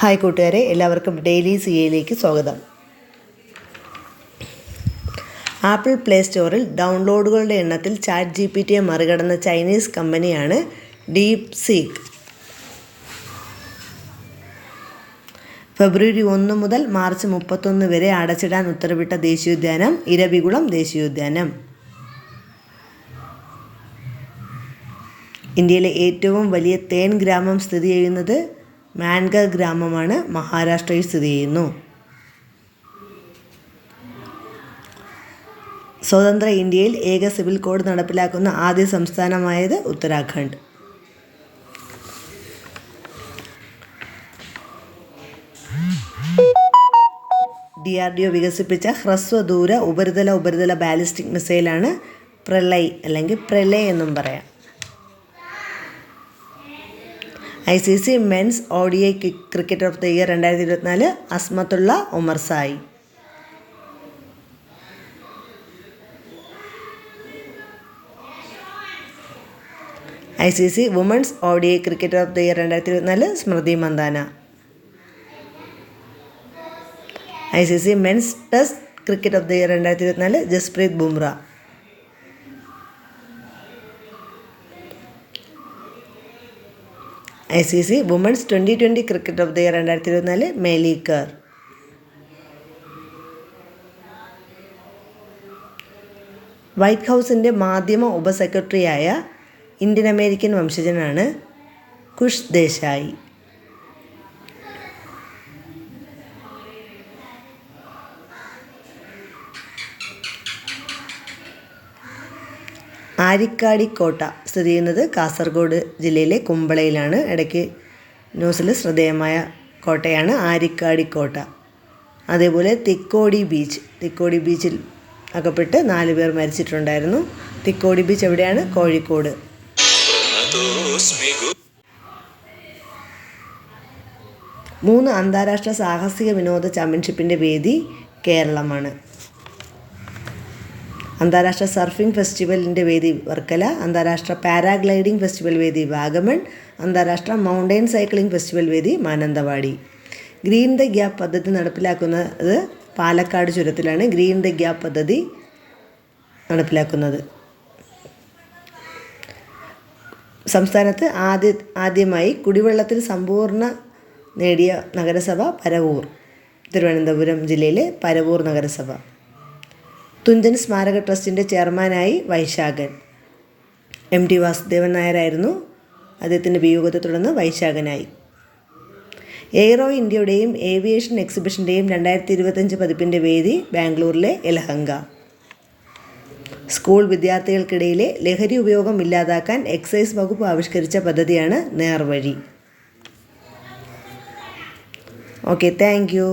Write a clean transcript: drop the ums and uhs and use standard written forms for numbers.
Hi കൂട്ടുകാരെ, എല്ലാവർക്കും daily CAയിലേക്ക് സ്വാഗതം. ആപ്പിൾ പ്ലേ സ്റ്റോറിൽ ഡൗൺലോഡുകളുടെ എണ്ണത്തിൽ ChatGPTയെ മറികടന്ന ചൈനീസ് കമ്പനിയാണ് DeepSeek. ഫെബ്രുവരി 1 മുതൽ മാർച്ച് 31 വരെ അടച്ചിടാൻ ഉത്തരവിട്ട ദേശീയോദ്യാനം ഇരവികുളം ദേശീയോദ്യാനം. ഇന്ത്യയിലെ ഏറ്റവും വലിയ തേൻ ഗ്രാമം സ്ഥിതി ചെയ്യുന്നത് മാൻഗർ ഗ്രാമമാണ്, മഹാരാഷ്ട്രയിൽ സ്ഥിതി ചെയ്യുന്നു. സ്വതന്ത്ര ഇന്ത്യയിൽ ഏക സിവിൽ കോഡ് നടപ്പിലാക്കുന്ന ആദ്യ സംസ്ഥാനമായത് ഉത്തരാഖണ്ഡ്. DRDO വികസിപ്പിച്ച ഹ്രസ്വദൂര ഉപരിതല ബാലിസ്റ്റിക് മിസൈലാണ് പ്രളയ് അല്ലെങ്കിൽ പ്രളയ് എന്നും പറയാം. ICC men's ODI cricketer of the year 2024 Azmatullah Omarzai. ICC women's ODI cricketer of the year 2024 Smriti Mandhana. ICC men's test cricket of the year 2024 Jasprit Bumrah. ICC women's T20 cricket of the year 2024 Melie Kerr. White ഹൗസിൻ്റെ മാധ്യമ ഉപസെക്രട്ടറിയായ Indian American വംശജനാണ് കുഷ് ദേശായി. ആരിക്കാടി കോട്ട സ്ഥിതി ചെയ്യുന്നത് കാസർഗോഡ് ജില്ലയിലെ കുമ്പളയിലാണ്. ഇടയ്ക്ക് ന്യൂസിൽ ശ്രദ്ധേയമായ കോട്ടയാണ് ആരിക്കാടി കോട്ട. അതേപോലെ തിക്കോടി ബീച്ചിൽ അകപ്പെട്ട് 4 പേർ മരിച്ചിട്ടുണ്ടായിരുന്നു. തിക്കോടി ബീച്ച് എവിടെയാണ്? കോഴിക്കോട്. മൂന്ന് അന്താരാഷ്ട്ര സാഹസിക വിനോദ ചാമ്പ്യൻഷിപ്പിൻ്റെ വേദി കേരളമാണ്. അന്താരാഷ്ട്ര സർഫിംഗ് ഫെസ്റ്റിവലിൻ്റെ വേദി വർക്കല, അന്താരാഷ്ട്ര പാരാഗ്ലൈഡിംഗ് ഫെസ്റ്റിവൽ വേദി വാഗമൺ, അന്താരാഷ്ട്ര മൗണ്ടൻ സൈക്ലിംഗ് ഫെസ്റ്റിവൽ വേദി മാനന്തവാടി. ഗ്രീൻ ദ ഗ്യാപ്പ് പദ്ധതി നടപ്പിലാക്കുന്നത് പാലക്കാട് ചുരത്തിലാണ്. ഗ്രീൻ ദ ഗ്യാപ്പ് പദ്ധതി നടപ്പിലാക്കുന്നത് സംസ്ഥാനത്ത് ആദ്യമായി കുടിവെള്ളത്തിൽ സമ്പൂർണ്ണ നേടിയ നഗരസഭ പരവൂർ, തിരുവനന്തപുരം ജില്ലയിലെ പരവൂർ നഗരസഭ. തുഞ്ചൻ സ്മാരക ട്രസ്റ്റിൻ്റെ ചെയർമാനായി വൈശാഖൻ. MT വാസുദേവൻ നായരായിരുന്നു. അദ്ദേഹത്തിൻ്റെ വിയോഗത്തെ തുടർന്ന് വൈശാഖനായി. എയ്റോ ഇന്ത്യയുടെയും ഏവിയേഷൻ എക്സിബിഷൻ്റെയും 2025 പതിപ്പിൻ്റെ വേദി ബാംഗ്ലൂരിലെ യലഹങ്ക. സ്കൂൾ വിദ്യാർത്ഥികൾക്കിടയിലെ ലഹരി ഉപയോഗം ഇല്ലാതാക്കാൻ എക്സൈസ് വകുപ്പ് ആവിഷ്കരിച്ച പദ്ധതിയാണ് നേർവഴി. Okay, thank you.